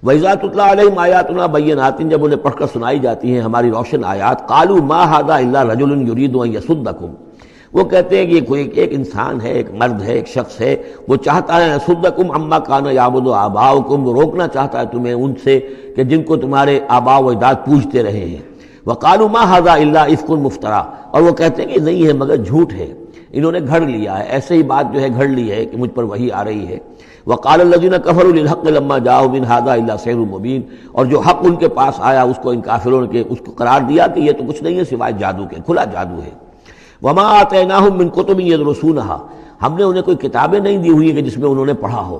وَإِذَا تُتْلَىٰ عَلَيْهِمْ آيَاتُنَا بَيِّنَاتٍ، جب انہیں پڑھ کر سنائی جاتی ہیں ہماری روشن آیات، قَالُوا مَا هَٰذَا إِلَّا رَجُلٌ يُرِيدُ أَن يَصُدَّكُمْ، وہ کہتے ہیں کہ یہ کوئی ایک انسان ہے، ایک مرد ہے، ایک شخص ہے، وہ چاہتا ہے يَصُدَّكُمْ عَمَّا كَانَ يَعْبُدُ آبَاؤُكُمْ، وہ روکنا چاہتا ہے تمہیں ان سے کہ جن کو تمہارے آباء و اجداد پوجتے رہے ہیں۔ وَقَالُوا مَا هَٰذَا إِلَّا إِفْكٌ مُفْتَرًى، اور وہ کہتے ہیں کہ نہیں ہے مگر جھوٹ ہے، انہوں نے گھڑ لیا ہے، ایسے ہی بات جو ہے گھڑ لی ہے کہ مجھ پر وحی آ رہی ہے۔ وَقَالَ الَّذِينَ كَفَرُوا لِلْحَقِّ لَمَّا جَاءَهُمْ إِنْ هَٰذَا إِلَّا سِحْرٌ مُّبِينٌ، اور جو حق ان کے پاس آیا اس کو ان کافروں نے اس کو قرار دیا کہ یہ تو کچھ نہیں ہے سوائے جادو کے، کھلا جادو ہے۔ وَمَا آتَيْنَاهُم مِّن كُتُبٍ يَدْرُسُونَهَا، ہم نے انہیں کوئی کتابیں نہیں دی ہوئی کہ جس میں انہوں نے پڑھا ہو،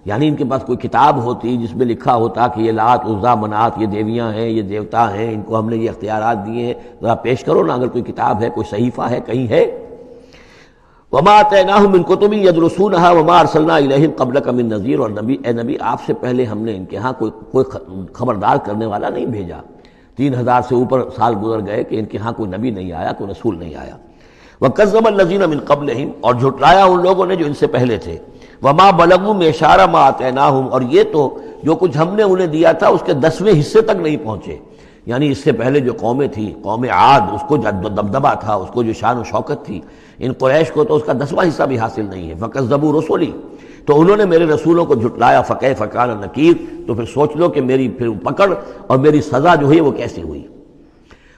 یعنی ان کے پاس کوئی کتاب ہوتی جس میں لکھا ہوتا کہ یہ لات عزا منات یہ دیویاں ہیں، یہ دیوتا ہیں، ان کو ہم نے یہ اختیارات دیے ہیں، ذرا پیش کرو نا، اگر کوئی کتاب ہے، کوئی صحیفہ ہے، کہیں ہے۔ وَمَا آتَيْنَاهُم مِّن كُتُبٍ يَدْرُسُونَهَا وَمَا أَرْسَلْنَا إِلَيْهِمْ قَبْلَكَ مِن نَذِيرٍ، اور اے نبی آپ سے پہلے ہم نے ان کے ہاں کوئی خبردار کرنے والا نہیں بھیجا، 3000 سے اوپر سال گزر گئے کہ ان کے ہاں کوئی نبی نہیں آیا، کوئی رسول نہیں آیا۔ وَكَذَّبَ الَّذِينَ مِن قَبْلِهِمْ، اور جھٹلایا ان لوگوں نے جو ان سے پہلے تھے۔ وَمَا بَلَغُوا مِعْشَارَ مَا آتَيْنَاهُمْ، اور یہ تو جو کچھ ہم نے انہیں دیا تھا اس کے 10ویں حصے تک نہیں پہنچے، یعنی اس سے پہلے جو قومیں تھیں، قوم عاد، اس کو جو دبدبہ تھا، اس کو جو شان و شوکت تھی، ان قریش کو تو اس کا 10واں حصہ بھی حاصل نہیں ہے۔ فَكَذَّبُوا رُسُلِي، تو انہوں نے میرے رسولوں کو جھٹلایا، فَكَيْفَ كَانَ نَكِيرٌ، تو پھر سوچ لو کہ میری پھر پکڑ اور میری سزا جو ہے وہ کیسی ہوئی۔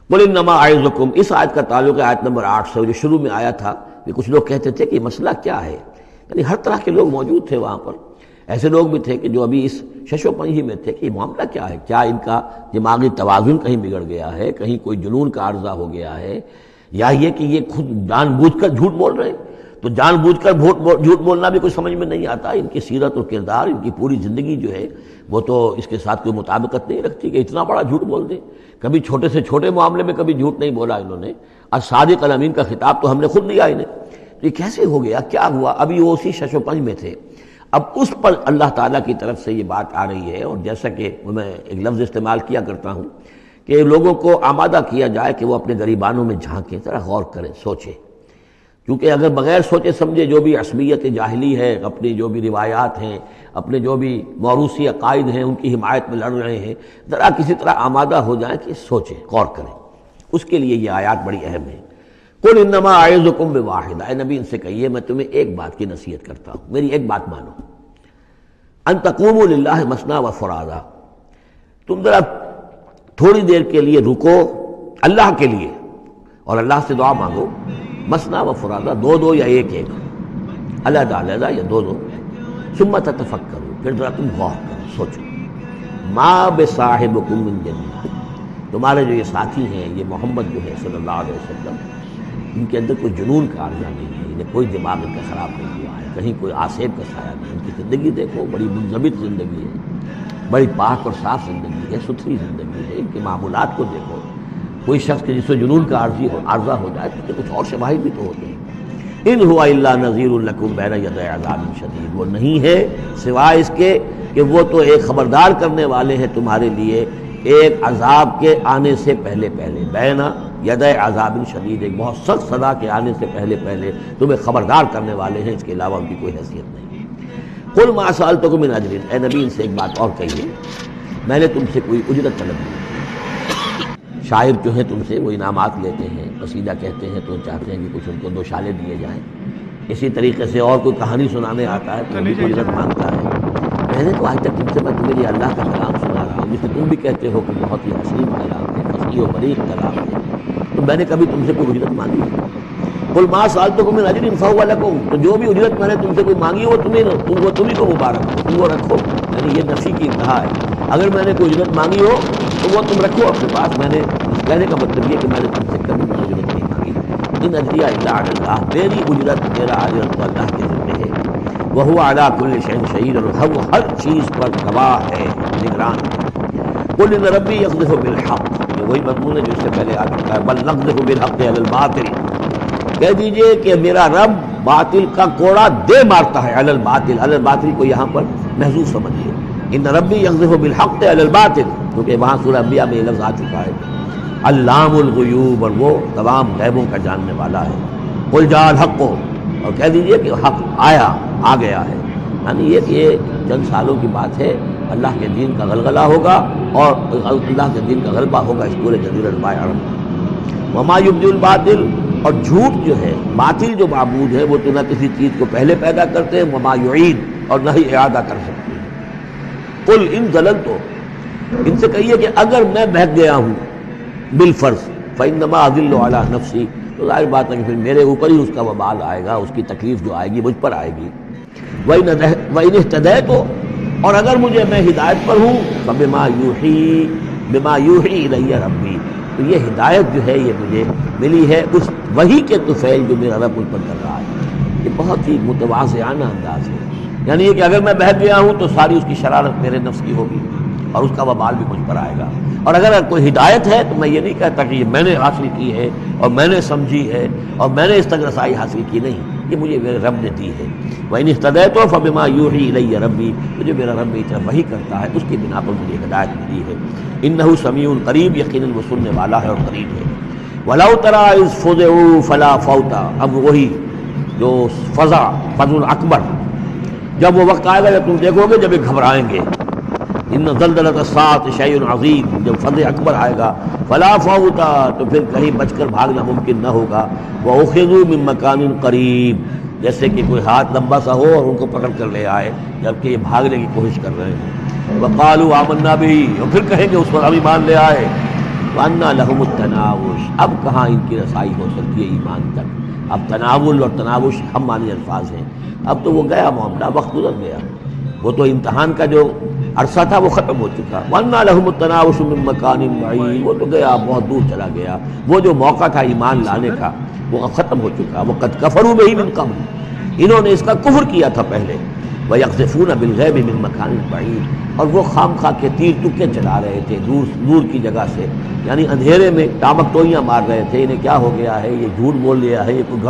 قُلْ إِنَّمَا أَعِظُكُمْ، اس آیت کا تعلق ہے آیت نمبر 8 سے، جو شروع میں آیا تھا کہ کچھ لوگ کہتے تھے کہ یہ مسئلہ کیا ہے، یعنی ہر طرح کے لوگ موجود تھے وہاں پر، ایسے لوگ بھی تھے کہ جو ابھی اس شش و پنج ہی میں تھے کہ یہ معاملہ کیا ہے، کیا ان کا دماغی توازن کہیں بگڑ گیا ہے، کہیں کوئی جنون کا عارضہ ہو گیا ہے، یا یہ کہ یہ خود جان بوجھ کر جھوٹ بول رہے ہیں۔ تو جان بوجھ کر جھوٹ بولنا بھی کچھ سمجھ میں نہیں آتا، ان کی سیرت اور کردار، ان کی پوری زندگی جو ہے وہ تو اس کے ساتھ کوئی مطابقت نہیں رکھتی کہ اتنا بڑا جھوٹ بول دیں۔ کبھی چھوٹے سے چھوٹے معاملے میں کبھی جھوٹ نہیں بولا انہوں نے، اور صادق الامین کا خطاب تو ہم نے خود دیا انہیں، یہ کیسے ہو گیا، کیا ہوا؟ ابھی وہ اسی شش و پنج میں تھے۔ اب اس پر اللہ تعالیٰ کی طرف سے یہ بات آ رہی ہے، اور جیسا کہ میں ایک لفظ استعمال کیا کرتا ہوں کہ لوگوں کو آمادہ کیا جائے کہ وہ اپنے گریبانوں میں جھانکیں، ذرا غور کریں، سوچیں، کیونکہ اگر بغیر سوچے سمجھے جو بھی عصبیت جاہلی ہے، اپنی جو بھی روایات ہیں، اپنے جو بھی موروثی عقائد ہیں، ان کی حمایت میں لڑ رہے ہیں، ذرا کسی طرح آمادہ ہو جائیں کہ سوچیں، غور کریں، اس کے لیے یہ آیات بڑی اہم ہیں۔ قُلْ إِنَّمَا أَعِظُكُمْ بِوَاحِدَةٍ، اے نبی ان سے کہیے میں تمہیں ایک بات کی نصیحت کرتا ہوں، میری ایک بات مانو، ان تقوموا للہ مثنی وفرادا، تم ذرا تھوڑی دیر کے لیے رکو اللہ کے لیے اور اللہ سے دعا مانگو، مثنی وفرادا، دو دو یا ایک ایک، علیحدہ علیحدہ یا دو دو، ثم تتفکروا، پھر ذرا تم غور کرو، سوچو، ما بصاحبکم من جنہ، تمہارے جو یہ ساتھی ہیں، یہ محمد جو ہے صلی اللہ علیہ وسلم، ان کے اندر کوئی جنون کا عارضہ نہیں ہے، انہیں کوئی دماغ ان کا خراب نہیں ہوا ہے، کہیں کوئی آسیب کا سایہ نہیں، ان کی زندگی دیکھو، بڑی منضبط زندگی ہے، بڑی پاک اور صاف زندگی ہے، ستھری زندگی ہے، ان کے معمولات کو دیکھو، کوئی شخص کے جس سے جنون کا عارضہ ہو جائے تو کچھ اور شواہد بھی تو ہوتے ہیں۔ ان ہوا الا نذیر لکم بین یدی عذاب شدید، وہ نہیں ہے سوائے اس کے کہ وہ تو ایک خبردار کرنے والے ہیں تمہارے لیے ایک عذاب کے آنے سے پہلے پہلے، بین ید عذاب شدید، ایک بہت سخت سزا کے آنے سے پہلے پہلے تمہیں خبردار کرنے والے ہیں، اس کے علاوہ ان کی کوئی حیثیت نہیں۔ قل ما سألتکم من اجر، اے نبی ان سے ایک بات اور کہیے، میں نے تم سے کوئی اجرت طلب نہیں۔ شاعر جو ہیں تم سے وہ انعامات لیتے ہیں، قصیدہ کہتے ہیں تو چاہتے ہیں کہ کچھ ان کو دو شالے دیے جائیں، اسی طریقے سے اور کوئی کہانی سنانے آتا ہے تو وہ بھی اجرت مانگتا ہے۔ میں نے تو آج تک تم سے میں تمہیں یہ اللہ کا کلام سنا رہا ہوں، جسے تم بھی کہتے ہو کہ بہت ہی حسین کلام ہے، فصیح و بلیغ کلام ہے، تو میں نے کبھی تم سے کوئی اجرت مانگی ہے؟ قل ما سألتکم من اجر فهو لکم، تو جو بھی اجرت میں نے تم سے کوئی مانگی وہ تمہیں کو مبارک ہو، تم وہ رکھو، یعنی یہ نفی کی انتہا ہے۔ اگر میں نے کوئی اجرت مانگی ہو تو وہ تم رکھو اپنے پاس، میں نے اس کہنے کا مطلب یہ کہ میں نے تم سے کبھی کوئی اجرت نہیں مانگی۔ ان اجریہ الا علی اللہ، میری اجرت، میرا اجر تو اللہ کے ذمہ ہے، وہو علی کل شیء شہید، اور وہ ہر چیز پر گواہ ہے، نگران ہے۔ قل ان ربی یقذف بالحق، یہ وہی مضمون ہے جو اس سے پہلے آ چکا ہے، بل نقذف بالحق علی الباطل، کہہ دیجئے کہ میرا رب باطل کا کوڑا دے مارتا ہے، علی الباطل، علی الباطل کو یہاں پر محذوف سمجھیے، ان ربی یقذف بالحق علی الباطل، کیونکہ وہاں سورہ انبیاء میں یہ لفظ آ چکا ہے، علام الغیوب، اور وہ تمام غیبوں کا جاننے والا ہے۔ قل جاء الحق، اور کہہ دیجئے کہ حق آیا، آ گیا ہے، یعنی یہ چند سالوں کی بات ہے، اللہ کے دین کا غلغلہ ہوگا اور اللہ کے دین کا غلبہ ہوگا اس پورے جزیرۃ الماء عرب میں۔ وما یبدی الباطل، اور جھوٹ جو ہے، باطل جو معبود ہے وہ تو نہ کسی چیز کو پہلے پیدا کرتے ہیں، وما یعید، اور نہ ہی اعادہ کر سکتے ہیں۔ قل ان ضللت، ان سے کہیے کہ اگر میں بہک گیا ہوں بالفرض، فانما اضل علی نفسی، تو ظاہر بات ہے کہ پھر میرے اوپر ہی اس کا وبال آئے گا، اس کی تکلیف جو آئے گی مجھ پر آئے گی۔ وَإِنِ اهْتَدَيْتُ، اور اگر میں ہدایت پر ہوں، فَبِمَا يُوحِي إِلَيَّ رَبِّي، تو یہ ہدایت جو ہے یہ مجھے ملی ہے اس وحی کے طفیل جو میرا رب مجھ پر کر رہا ہے۔ یہ بہت ہی متواضعانہ انداز ہے، یعنی یہ کہ اگر میں بہک گیا ہوں تو ساری اس کی شرارت میرے نفس کی ہوگی اور اس کا وبال بھی مجھ پر آئے گا، اور اگر کوئی ہدایت ہے تو میں یہ نہیں کہتا کہ یہ میں نے حاصل کی ہے اور میں نے سمجھی ہے اور میں نے اس تک رسائی حاصل کی، نہیں، یہ مجھے میرے رب نے دی ہے۔ وَإِنِ اهْتَدَيْتُ فَبِمَا يُوحِي إِلَيَّ رَبِّي، مجھے میرا رب میری طرف وحی کرتا ہے، اس کی بنا پر مجھے ہدایت ملی ہے۔ إِنَّهُ سَمِيعٌ قریب، یقیناً وہ سننے والا ہے اور قریب ہے۔ وَلَوْ تَرَىٰ إِذْ فُزِعُوا فَلَا فَوْتَ، اب وہی جو فضا اکبر، جب وہ وقت آئے گا جب تم دیکھو گے جب یہ گھبرائیں گے، ان زلزلۃ الساعۃ شیء عظیم، جب فضا اکبر آئے گا، فلا فوت، تو پھر کہیں بچ کر بھاگنا ممکن نہ ہوگا۔ وَأُخِذُوا مِن مَّكَانٍ قَرِيبٍ، جیسے کہ کوئی ہاتھ لمبا سا ہو اور ان کو پکڑ کر لے آئے جبکہ یہ بھاگنے کی کوشش کر رہے ہیں۔ وَقَالُوا آمَنَّا بِهِ، اور پھر کہیں گے اس پر ہم ایمان لے آئے۔ وَأَنَّىٰ لَهُمُ التَّنَاوُشُ، اب کہاں ان کی رسائی ہو سکتی ہے ایمان تک؟ اب تناول اور تناوش ہم معنی الفاظ ہیں، اب تو وہ گیا معاملہ، وقت گزر گیا، وہ تو امتحان کا جو عرصہ تھا وہ ختم ہو چکا۔ وَأَنَّىٰ لَهُمُ التَّنَاوُشُ مِن مَّكَانٍ بَعِيدٍ، وہ تو گیا، بہت دور چلا گیا، وہ جو موقع تھا ایمان لانے کا وہ ختم ہو چکا۔ وَقَدْ كَفَرُوا بِهِ مِن قَبْلُ، انہوں نے اس کا کفر کیا تھا پہلے۔ وَيَقْذِفُونَ بِالْغَيْبِ مِن مَّكَانٍ بَعِيدٍ، اور وہ خام خواہ کے تیر تکے چلا رہے تھے دور کی جگہ سے، یعنی اندھیرے میں ٹامک ٹوئیاں مار رہے تھے، انہیں کیا ہو گیا ہے، یہ جھوٹ بول لیا ہے، یہ کوئی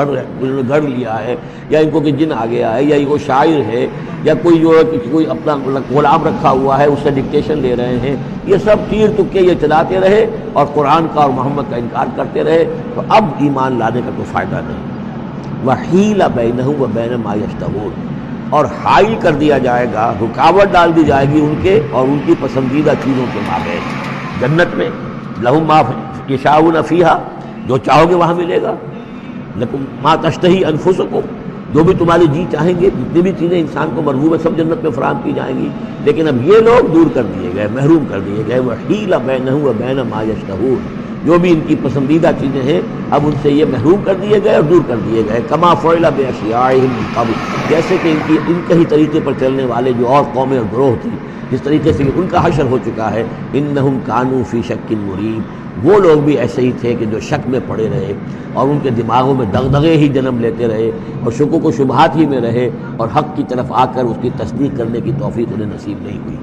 گھڑ لیا ہے، یا ان کو کہ جن آ گیا ہے، یا یہ کوئی شاعر ہے، یا کوئی جو ہے کہ کوئی اپنا غلام رکھا ہوا ہے اس سے ڈکٹیشن لے رہے ہیں۔ یہ سب تیر تکے یہ چلاتے رہے اور قرآن کا اور محمد کا انکار کرتے رہے، تو اب ایمان لانے کا کوئی فائدہ نہیں۔ وَحِيلَ بَيْنَهُمْ وَبَيْنَ مَا يَشْتَهُونَ، اور حائل کر دیا جائے گا، رکاوٹ ڈال دی جائے گی ان کے اور ان کی پسندیدہ چیزوں کے مابین۔ جنت میں لَهُم مَا يَشَاءُونَ فِيهَا، جو چاہو گے وہاں ملے گا۔ لَكُمْ مَا تَشْتَهِي أَنفُسُكُمْ، جو بھی تمہاری جی چاہیں گے، جتنی بھی چیزیں انسان کو مرغوب ہے سب جنت میں فراہم کی جائیں گی، لیکن اب یہ لوگ دور کر دیے گئے، محروم کر دیے گئے۔ وَحِيلَ بَيْنَهُ وَبَيْنَ مَا يَشْتَهُونَ، جو بھی ان کی پسندیدہ چیزیں ہیں اب ان سے یہ محروم کر دیے گئے اور دور کر دیے گئے۔ کما فعل بأشیاعہم من قبل، جیسے کہ ان کے ہی طریقے پر چلنے والے جو اور قومیں اور گروہ تھی، جس طریقے سے ان کا حشر ہو چکا ہے۔ انہم کانوا فی شک مریب، وہ لوگ بھی ایسے ہی تھے کہ جو شک میں پڑے رہے اور ان کے دماغوں میں دغدغے ہی جنم لیتے رہے اور شکوک و شبہات ہی میں رہے، اور حق کی طرف آ کر اس کی تصدیق کرنے کی توفیق انہیں نصیب نہیں ہوئی۔